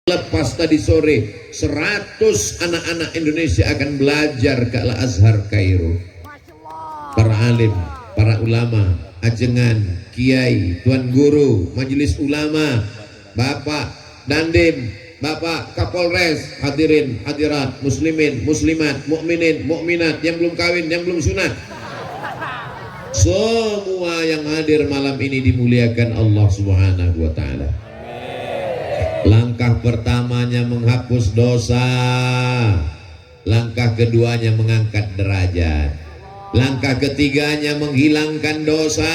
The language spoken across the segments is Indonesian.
Lepas tadi sore 100 anak-anak Indonesia akan belajar ke Al-Azhar Kairo. Para alim, para ulama, ajengan, kiai, tuan guru, majelis ulama, Bapak Dandim, Bapak Kapolres, hadirin, hadirat, muslimin, muslimat, mukminin, mukminat, yang belum kawin, yang belum sunat. Semua yang hadir malam ini dimuliakan Allah Subhanahu wa taala. Langkah pertamanya menghapus dosa, langkah keduanya mengangkat derajat, langkah ketiganya menghilangkan dosa,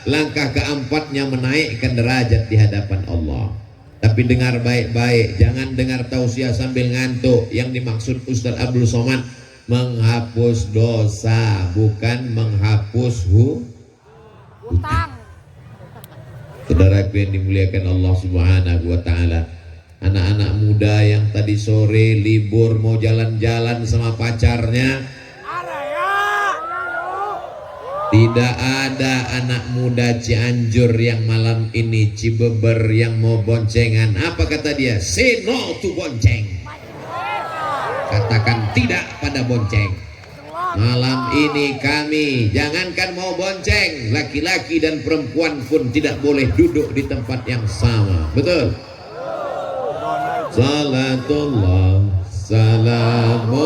langkah keempatnya menaikkan derajat di hadapan Allah. Tapi dengar baik-baik, jangan dengar tausiah sambil ngantuk. Yang dimaksud Ustaz Abdul Somad menghapus dosa, bukan menghapus hutang. Saudaraku yang dimuliakan Allah Subhanahu wa taala, anak-anak muda yang tadi sore libur mau jalan-jalan sama pacarnya, tidak ada anak muda Cianjur yang malam ini Cibeber yang mau boncengan. Apa kata dia? Say no to bonceng. Katakan tidak pada bonceng. Malam ini kami jangankan mau bonceng, laki-laki dan perempuan pun tidak boleh duduk di tempat yang sama. Betul? Salatullah salamullah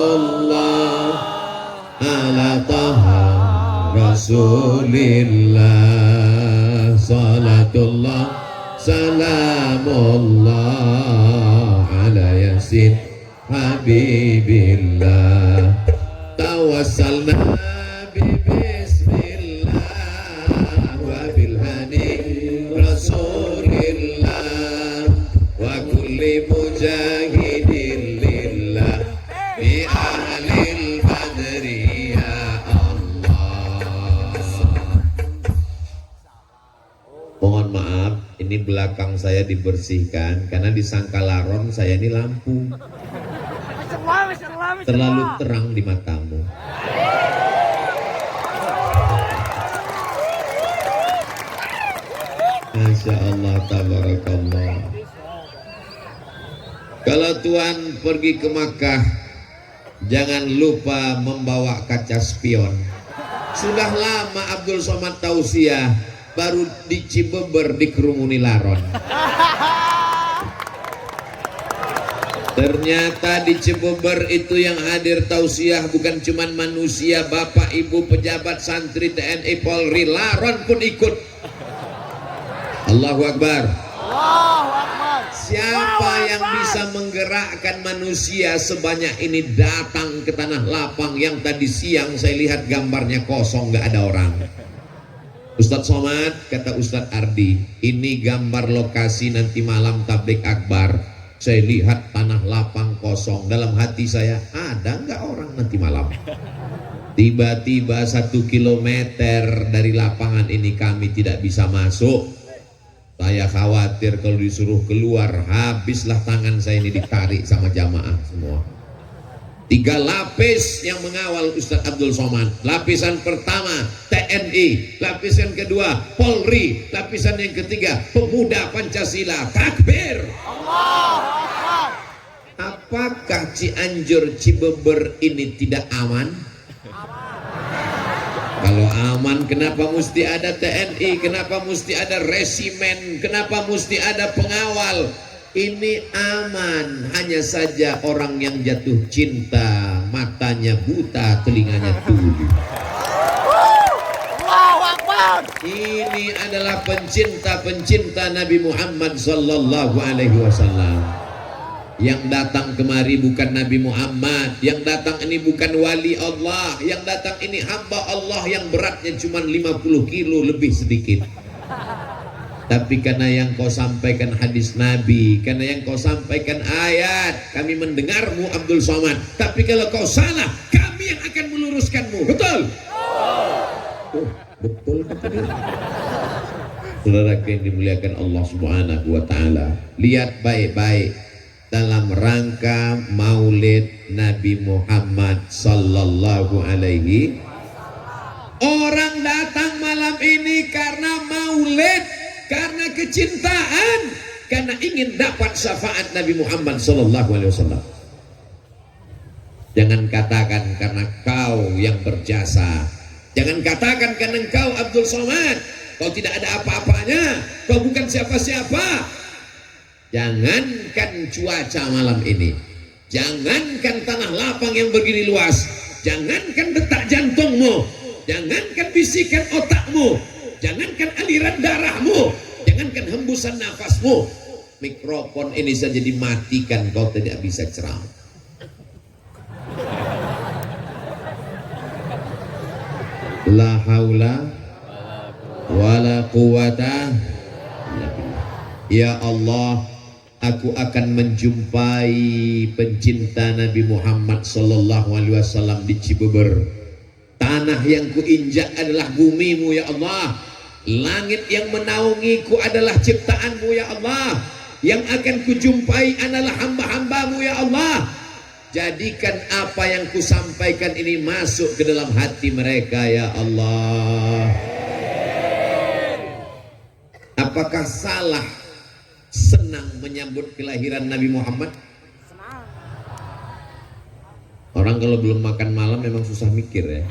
ala taha Rasulillah. Salatullah salamullah ala yasin habibillah. Tawassalna bismillah wa bilhani rasulillah wa kulli mujahidin lillah bi ahlil badri ya Allah. Mohon maaf, ini belakang saya dibersihkan karena disangka laron saya ini lampu terlalu terang di matamu. Masya Allah, tabarakallah. Kalau Tuhan pergi ke Makkah, jangan lupa membawa kaca spion. Sudah lama Abdul Somad tausiah, baru di Cibeber dikerumuni laron. Ternyata di Cibeber itu yang hadir tausiah bukan cuma manusia, bapak, ibu, pejabat, santri, TNI, Polri, laron pun ikut. Allahu Akbar. Allahu Akbar. Siapa yang bisa menggerakkan manusia sebanyak ini datang ke tanah lapang yang tadi siang saya lihat gambarnya kosong, gak ada orang. Ustadz Somad, kata Ustadz Ardi, ini gambar lokasi nanti malam tablik akbar. Saya lihat tanah lapang kosong. Dalam hati saya, ada nggak orang nanti malam? Tiba-tiba 1 kilometer dari lapangan ini kami tidak bisa masuk. Saya khawatir kalau disuruh keluar, habislah tangan saya ini ditarik sama jamaah semua. 3 lapis yang mengawal Ustadz Abdul Somad. Lapisan pertama TNI, lapisan kedua Polri, lapisan yang ketiga pemuda Pancasila. Takbir! Apakah Cianjur Cibeber ini tidak aman? Kalau aman, kenapa mesti ada TNI? Kenapa mesti ada resimen? Kenapa mesti ada pengawal? Ini aman, hanya saja orang yang jatuh cinta, matanya buta, telinganya tuli. Ini adalah pencinta-pencinta Nabi Muhammad sallallahu alaihi wasallam. Yang datang kemari bukan Nabi Muhammad, yang datang ini bukan wali Allah, yang datang ini hamba Allah yang beratnya cuma 50 kilo lebih sedikit. Tapi karena yang kau sampaikan hadis Nabi, karena yang kau sampaikan ayat, kami mendengarmu Abdul Somad. Tapi kalau kau salah, kami yang akan meluruskanmu. Betul? Betul kata dia. Saudara yang dimuliakan Allah Subhanahu wa taala, lihat baik-baik dalam rangka Maulid Nabi Muhammad sallallahu alaihi. Orang datang malam ini karena Maulid, karena kecintaan, karena ingin dapat syafaat Nabi Muhammad sallallahu alaihi wasallam. Jangan katakan karena kau yang berjasa. Jangan katakan karena engkau Abdul Somad, kau tidak ada apa-apanya, kau bukan siapa-siapa. Jangankan cuaca malam ini, jangankan tanah lapang yang begini luas, jangankan detak jantungmu, jangankan bisikan otakmu, jangankan aliran darahmu, jangankan hembusan nafasmu, mikrofon ini saja dimatikan, kau tidak bisa ceramah. La haula wala quwata. Ya Allah, aku akan menjumpai pencinta Nabi Muhammad sallallahu alaihi wasallam di Cibeber. Tanah yang kuinjak adalah bumimu ya Allah. Langit yang menaungiku adalah ciptaanmu ya Allah. Yang akan kujumpai adalah hamba-hambamu ya Allah. Jadikan apa yang kusampaikan ini masuk ke dalam hati mereka ya Allah. Apakah salah senang menyambut kelahiran Nabi Muhammad? Orang kalau belum makan malam memang susah mikir ya.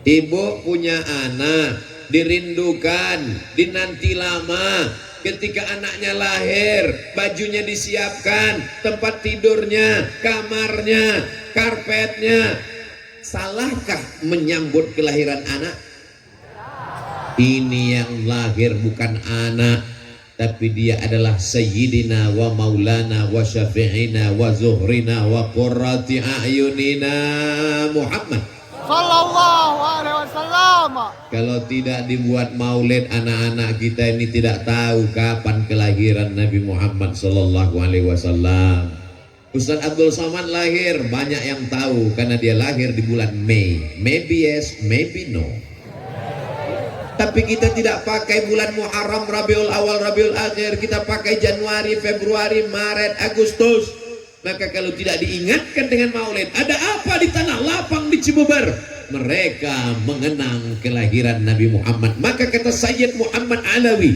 Ibu punya anak, dirindukan, dinanti lama. Ketika anaknya lahir, bajunya disiapkan, tempat tidurnya, kamarnya, karpetnya. Salahkah menyambut kelahiran anak? Ini yang lahir bukan anak, tapi dia adalah Sayyidina wa Maulana wa Syafi'ina wa Zuhrina wa Qurrati A'yunina Muhammad sallallahu alaihi wasallam. Kalau tidak dibuat maulid, anak-anak kita ini tidak tahu kapan kelahiran Nabi Muhammad sallallahu alaihi wasallam. Ustaz Abdul Somad lahir, banyak yang tahu karena dia lahir di bulan Mei. Maybe yes, maybe no. Tapi kita tidak pakai bulan Muharram, Rabiul Awal, Rabiul Akhir. Kita pakai Januari, Februari, Maret, Agustus. Maka kalau tidak diingatkan dengan maulid, ada apa di tanah lapang di Cibeber? Mereka mengenang kelahiran Nabi Muhammad. Maka kata Sayyid Muhammad Alawi,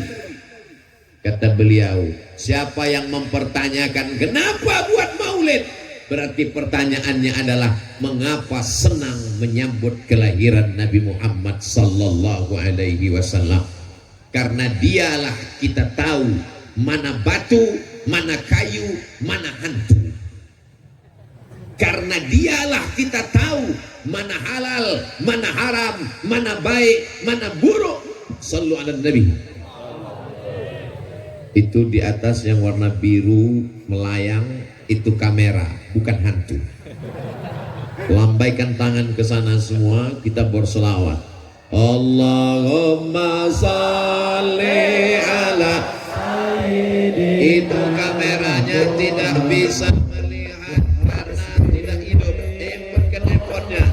kata beliau, siapa yang mempertanyakan kenapa buat maulid, berarti pertanyaannya adalah mengapa senang menyambut kelahiran Nabi Muhammad sallallahu alaihi wasallam. Karena dialah kita tahu mana batu, mana kayu, mana hantu. Karena dialah kita tahu mana halal, mana haram, mana baik, mana buruk. Sallu ala Nabi. Itu di atas yang warna biru melayang, itu kamera, bukan hantu. Lambaikan tangan ke sana semua, kita berselawat. Allahumma salli ala Sayyidina. Itu kameranya tidak bisa melihat karena tidak hidup. Inputkan handphonenya.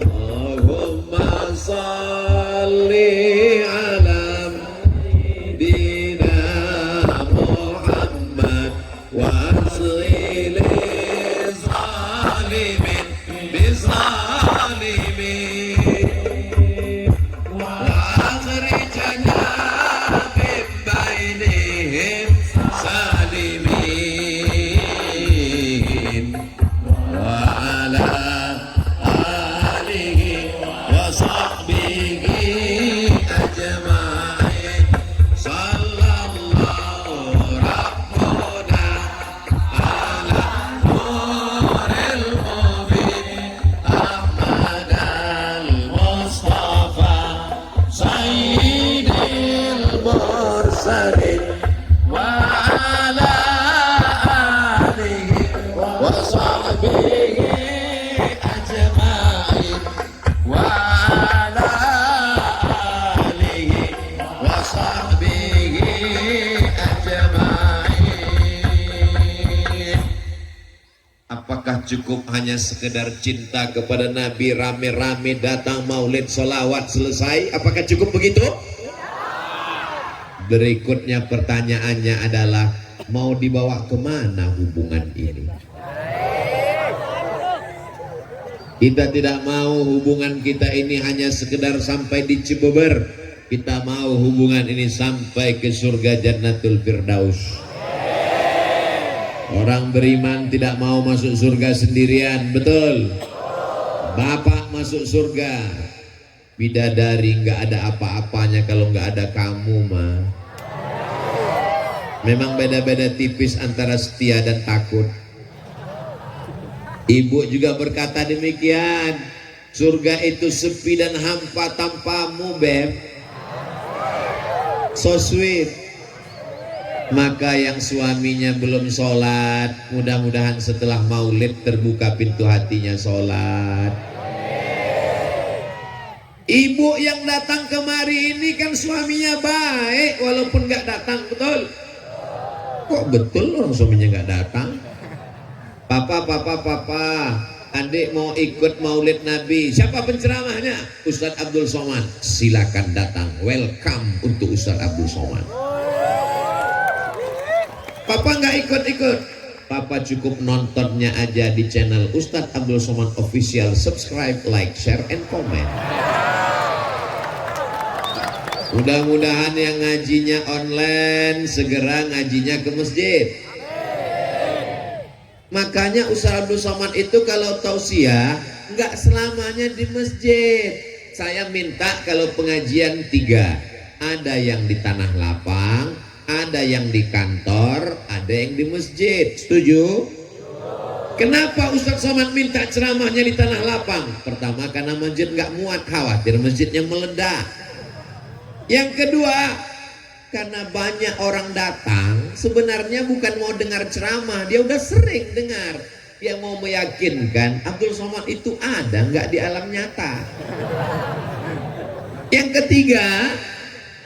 Allahumma salli ala Sayyidina Muhammad wa asli zalimin bizalimin. Apakah cukup hanya sekedar cinta kepada Nabi, rame-rame datang maulid, sholawat, selesai? Apakah cukup begitu? Berikutnya pertanyaannya adalah, mau dibawa kemana hubungan ini? Kita tidak mau hubungan kita ini hanya sekedar sampai di Cibeber. Kita mau hubungan ini sampai ke surga Jannatul Firdaus. Orang beriman tidak mau masuk surga sendirian, betul? Bapak masuk surga, bidadari nggak ada apa-apanya kalau nggak ada kamu mah. Memang beda-beda tipis antara setia dan takut. Ibu juga berkata demikian, surga itu sepi dan hampa tanpamu, Beb. So sweet. Maka yang suaminya belum sholat, mudah-mudahan setelah maulid terbuka pintu hatinya sholat. Ibu yang datang kemari ini kan suaminya baik, walaupun gak datang, betul? Kok betul orang suaminya gak datang? Papa, adik mau ikut maulid Nabi. Siapa penceramahnya? Ustadz Abdul Somad. Silakan datang, welcome untuk Ustadz Abdul Somad. Papa nggak ikut-ikut. Papa cukup nontonnya aja di channel Ustadz Abdul Somad Official. Subscribe, like, share, and comment. Mudah-mudahan yang ngajinya online segera ngajinya ke masjid. Makanya Ustadz Abdul Somad itu kalau tausiah nggak selamanya di masjid. Saya minta kalau pengajian 3, ada yang di tanah lapang, ada yang di kantor, ada yang di masjid. Setuju? Kenapa Ustadz Somad minta ceramahnya di tanah lapang? Pertama karena masjid nggak muat, khawatir masjidnya meledak. Yang kedua, karena banyak orang datang sebenarnya bukan mau dengar ceramah, dia udah sering dengar. Dia mau meyakinkan Abdul Somad itu ada nggak di alam nyata. Yang ketiga,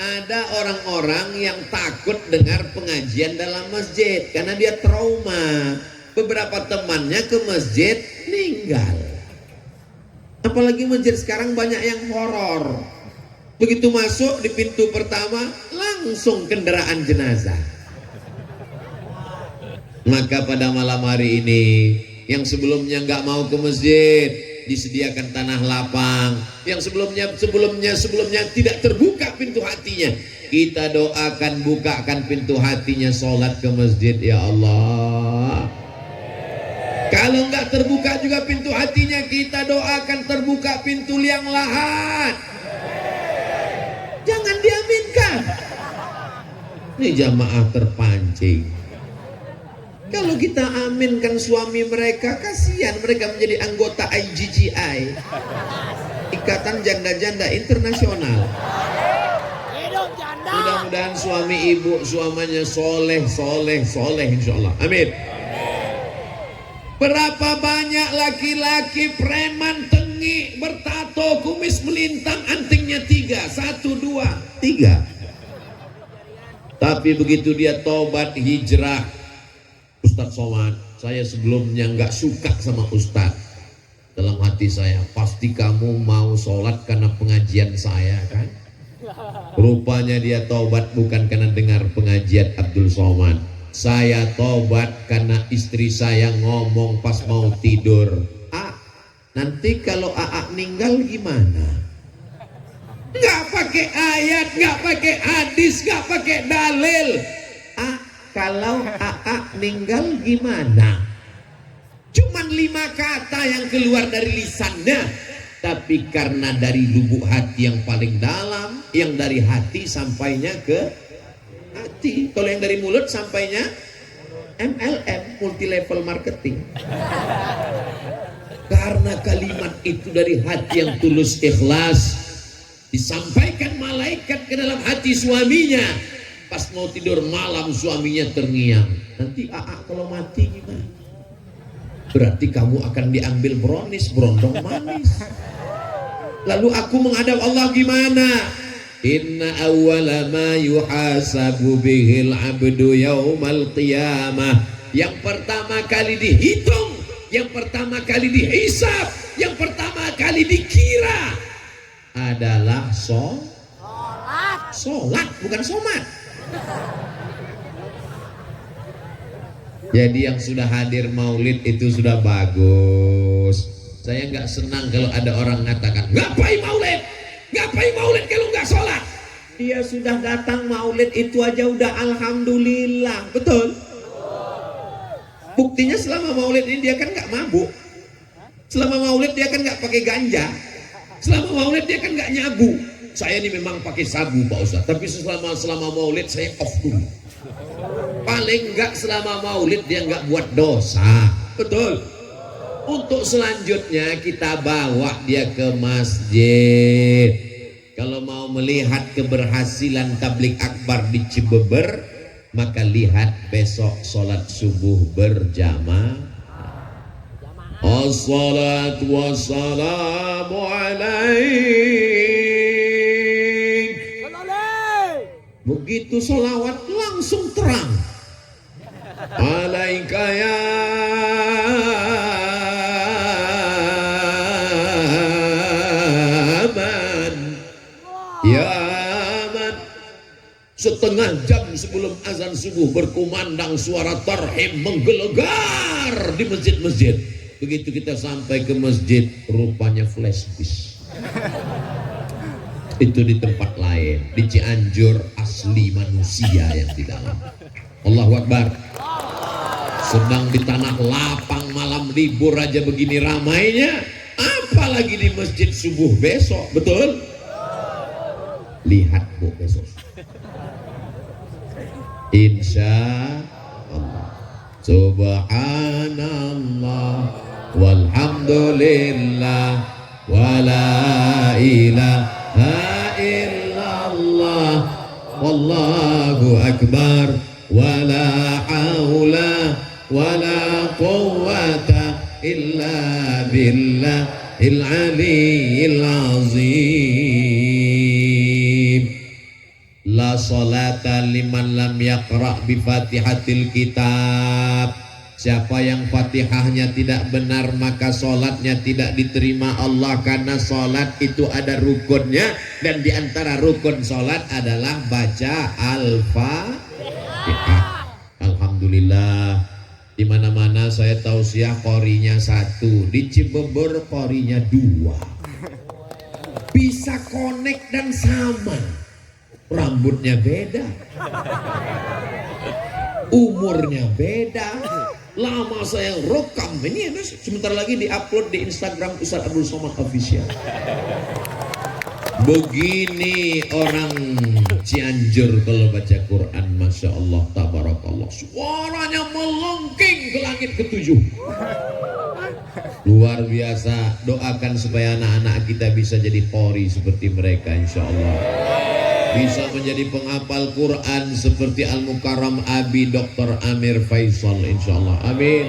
ada orang-orang yang takut dengar pengajian dalam masjid karena dia trauma. Beberapa temannya ke masjid meninggal. Apalagi masjid sekarang banyak yang horor. Begitu masuk di pintu pertama langsung kendaraan jenazah. Maka pada malam hari ini yang sebelumnya nggak mau ke masjid disediakan tanah lapang, yang sebelumnya tidak terbuka pintu hatinya, kita doakan bukakan pintu hatinya sholat ke masjid ya Allah. Kalau nggak terbuka juga pintu hatinya, kita doakan terbuka pintu liang lahat. Jangan diaminkan. Ini jamaah terpancing. Kalau kita aminkan suami mereka, kasihan mereka menjadi anggota IGGI, Ikatan Janda-Janda Internasional. Mudah-mudahan suami ibu suaminya soleh insya Allah. Amin. Berapa banyak laki-laki preman tengi bertato kumis melintang antingnya 3, 1, 2, 3. Tapi begitu dia tobat hijrah, Ustadz Somad, saya sebelumnya nggak suka sama Ustadz. Dalam hati saya, pasti kamu mau sholat karena pengajian saya kan? Rupanya dia tobat bukan karena dengar pengajian Abdul Somad. Saya tobat karena istri saya ngomong pas mau tidur, nanti kalau AA meninggal gimana? Nggak pakai ayat, nggak pakai hadis, nggak pakai dalil. Kalau AA meninggal gimana? Cuman 5 kata yang keluar dari lisannya, tapi karena dari lubuk hati yang paling dalam, yang dari hati sampainya ke hati. Kalau yang dari mulut sampainya MLM, multi level marketing. Karena kalimat itu dari hati yang tulus ikhlas, disampaikan malaikat ke dalam hati suaminya. Pas mau tidur malam suaminya terngiang, nanti AA kalau mati gimana? Berarti kamu akan diambil brondong manis. Lalu aku menghadap Allah gimana? Inna awwala ma yuhasabu bihil abdu yaumal qiyamah. Yang pertama kali dihitung, yang pertama kali dihisab, yang pertama kali dikira adalah sholat, bukan somat. Jadi yang sudah hadir maulid itu sudah bagus. Saya nggak senang kalau ada orang mengatakan, ngapain maulid? Ngapain maulid kalau nggak sholat? Dia sudah datang maulid itu aja udah alhamdulillah. Betul? Buktinya selama maulid ini dia kan nggak mabuk. Selama maulid dia kan nggak pakai ganja. Selama maulid dia kan nggak nyabu. Saya ini memang pakai sabu Pak Ustaz, tapi selama maulid saya off dulu. Paling nggak selama maulid dia nggak buat dosa. Betul? Untuk selanjutnya kita bawa dia ke masjid. Kalau mau melihat keberhasilan tabligh akbar di Cibeber, maka lihat besok sholat subuh berjamaah. Assalatu wassalamu alaik. Begitu sholawat langsung terang. Alaika ya man, ya man. Setengah jam sebelum azan subuh berkumandang suara tarhim menggelegar di masjid-masjid. Begitu kita sampai ke masjid, rupanya flash disk. Itu di tempat lain, di Cianjur asli manusia yang di dalam. Allahu Akbar. Sedang di tanah lapang malam libur aja begini ramainya, apalagi di masjid subuh besok. Betul? Lihat Bu besok. Insya Allah. Subhanallah walhamdulillah wala ilaha illallah wallahu akbar wala haula wala quwwata illa billahil aliyyil azim. La salata liman lam yaqra' bi fatihatil kitab. Siapa yang fatihahnya tidak benar maka solatnya tidak diterima Allah, karena solat itu ada rukunnya, dan diantara rukun solat adalah baca al-fatihah. Alhamdulillah, di mana-mana saya tausiah qorinya 1, di Cibeber qorinya 2. Bisa connect dan sama. Rambutnya beda, umurnya beda, lama saya rekam ini, sebentar lagi diupload di Instagram Ustaz Abdul Somad Official. Begini orang Cianjur kalau baca Quran, masya Allah, tabarakallah, suaranya melengking ke langit ke-7. Luar biasa. Doakan supaya anak-anak kita bisa jadi qori seperti mereka, insya Allah. Bisa menjadi penghafal Quran seperti Al-Mukarram Abi Dr. Amir Faisal, insyaallah. Amin.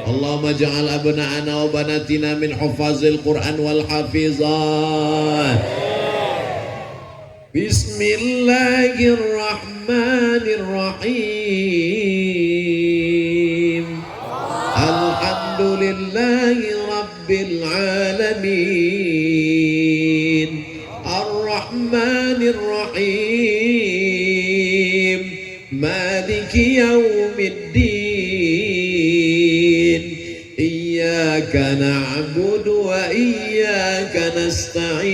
Allahumma ja'al abna'ana wa banatina min hufazil Quran wal hafizat. Bismillahirrahmanirrahim. Alhamdulillahi rabbil alamin. Ar-Rahmanir Rahim, Maliki Yaumiddin, Iyyaka na'budu wa iyyaka nasta'in.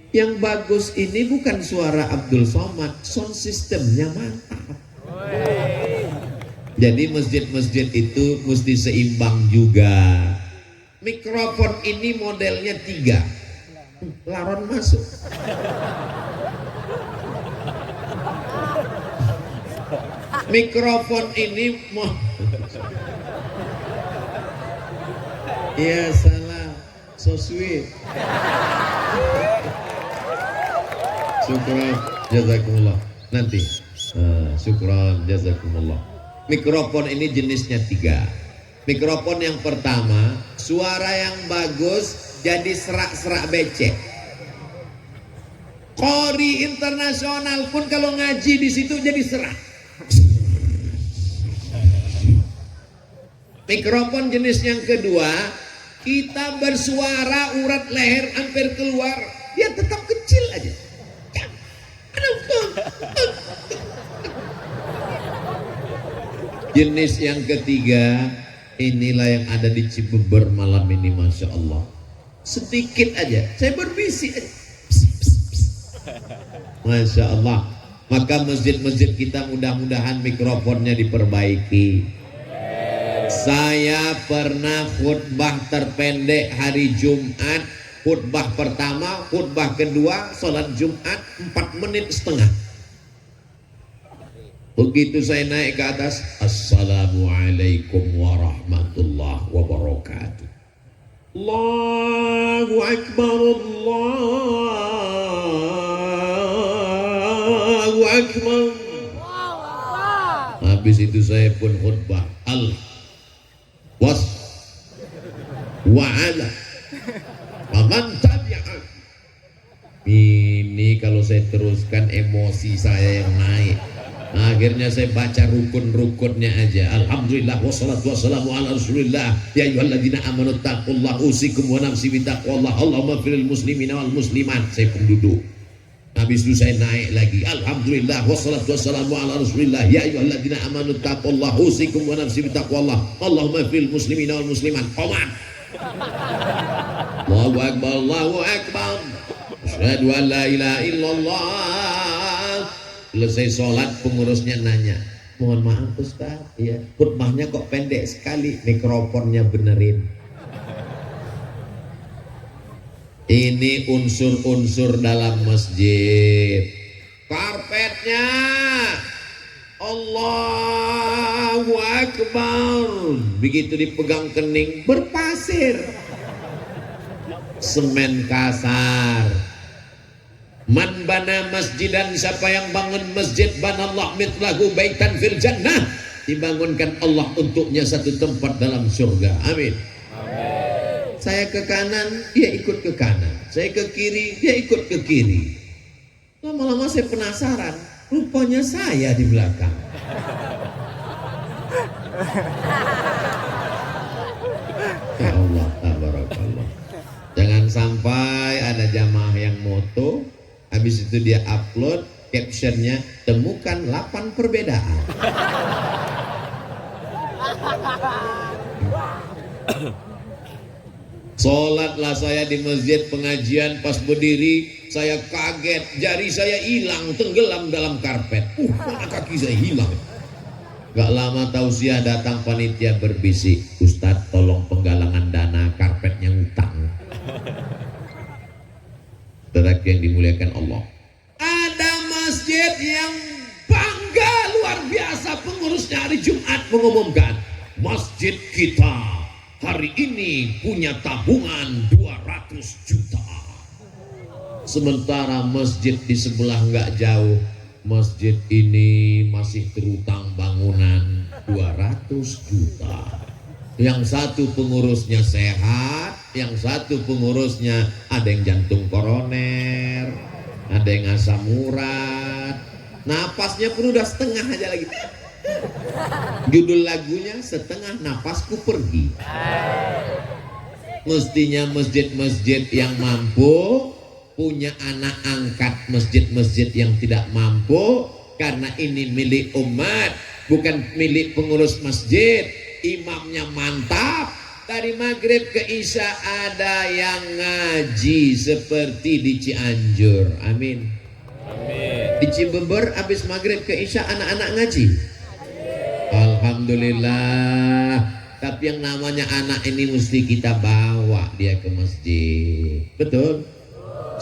Yang bagus ini bukan suara Abdul Somad, sound systemnya mantap. Jadi masjid-masjid itu mesti seimbang juga. Mikrofon ini modelnya 3, laron masuk. Mikrofon ini ya salah, so sweet. Syukran jazakumullah. Nanti syukran jazakumullah. Mikrofon ini jenisnya 3. Mikrofon yang pertama, suara yang bagus jadi serak-serak becek. Qori internasional pun kalau ngaji di situ jadi serak. Mikrofon jenis yang kedua, kita bersuara urat leher hampir keluar, dia tetap kecil aja. Jenis yang ketiga, Inilah yang ada di Cibeber malam ini, Masya Allah. Sedikit aja, saya berbisik aja. Pss, pss, pss. Masya Allah. Maka masjid-masjid kita mudah-mudahan mikrofonnya diperbaiki. Saya pernah khutbah terpendek hari Jumat. Khutbah pertama, khutbah kedua, sholat Jumat 4 menit setengah. Begitu saya naik ke atas, Assalamualaikum warahmatullahi wabarakatuh. Allahu Akbar, Allahu Akbar. Habis itu saya pun khutbah al was wa'ala waman tabi'ah. Ini kalau saya teruskan emosi saya yang naik. Akhirnya saya baca rukun-rukunnya aja. Alhamdulillah wassalatu wassalamu ala rasulillah. Ya ayyuhalladzina amanu taqullaha usikum wa nafsi bittaqwallah. Allahumma firil muslimina wal muslimat. Saya pun duduk. Habis itu saya naik lagi. Alhamdulillah wassalatu wassalamu ala rasulillah. Ya ayyuhalladzina amanu taqullaha usikum wa nafsi bittaqwallah. Allahumma firil muslimina wal muslimat. Qomat. Allahu akbar, Allahu akbar. Asyhadu an la ilaha illallah. Selesai sholat pengurusnya nanya, mohon maaf Ustaz, ya khutbahnya kok pendek sekali, mikrofonnya benerin. Ini unsur-unsur dalam masjid. Karpetnya Allahu Akbar, begitu dipegang kening berpasir, semen kasar. Man bana masjidan, siapa yang bangun masjid, banallah mitlahu baitan fil jannah, dibangunkan Allah untuknya satu tempat dalam surga. Amin. Amin. Saya ke kanan, dia ikut ke kanan. Saya ke kiri, dia ikut ke kiri. Lama-lama saya penasaran, rupanya saya di belakang. Ya Allah, tabarakallah. Jangan sampai ada jamaah yang moto, habis itu dia upload captionnya, temukan 8 perbedaan. Sholatlah saya di masjid pengajian, pas berdiri saya kaget, jari saya hilang, tenggelam dalam karpet. Mana kaki saya hilang. Gak lama tausiah datang panitia berbisik, Ustadz tolong penggalangan dana, karpetnya utang. Saudara yang dimuliakan Allah, ada masjid yang bangga luar biasa, pengurusnya hari Jumat mengumumkan, masjid kita hari ini punya tabungan 200 juta. Sementara masjid di sebelah nggak jauh, masjid ini masih terutang bangunan 200 juta. Yang satu pengurusnya sehat, yang satu pengurusnya ada yang jantung koroner, ada yang asam urat, napasnya pun udah setengah aja lagi. Judul lagunya setengah napasku pergi. Mestinya masjid-masjid yang mampu punya anak angkat masjid-masjid yang tidak mampu, karena ini milik umat, bukan milik pengurus masjid. Imamnya mantap, dari maghrib ke isya ada yang ngaji seperti di Cianjur. Amin. Amin. Di Cibeber habis maghrib ke isya anak-anak ngaji. Alhamdulillah. Tapi yang namanya anak ini mesti kita bawa dia ke masjid. Betul.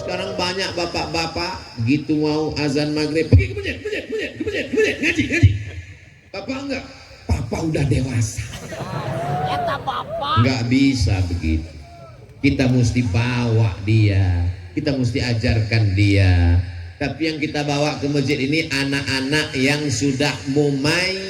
Sekarang banyak bapak-bapak begitu mau azan maghrib pergi ke masjid, ngaji. Bapak enggak. Papa udah dewasa. Nggak bisa begitu. Kita mesti bawa dia, kita mesti ajarkan dia. Tapi yang kita bawa ke masjid ini anak-anak yang sudah mumayyiz.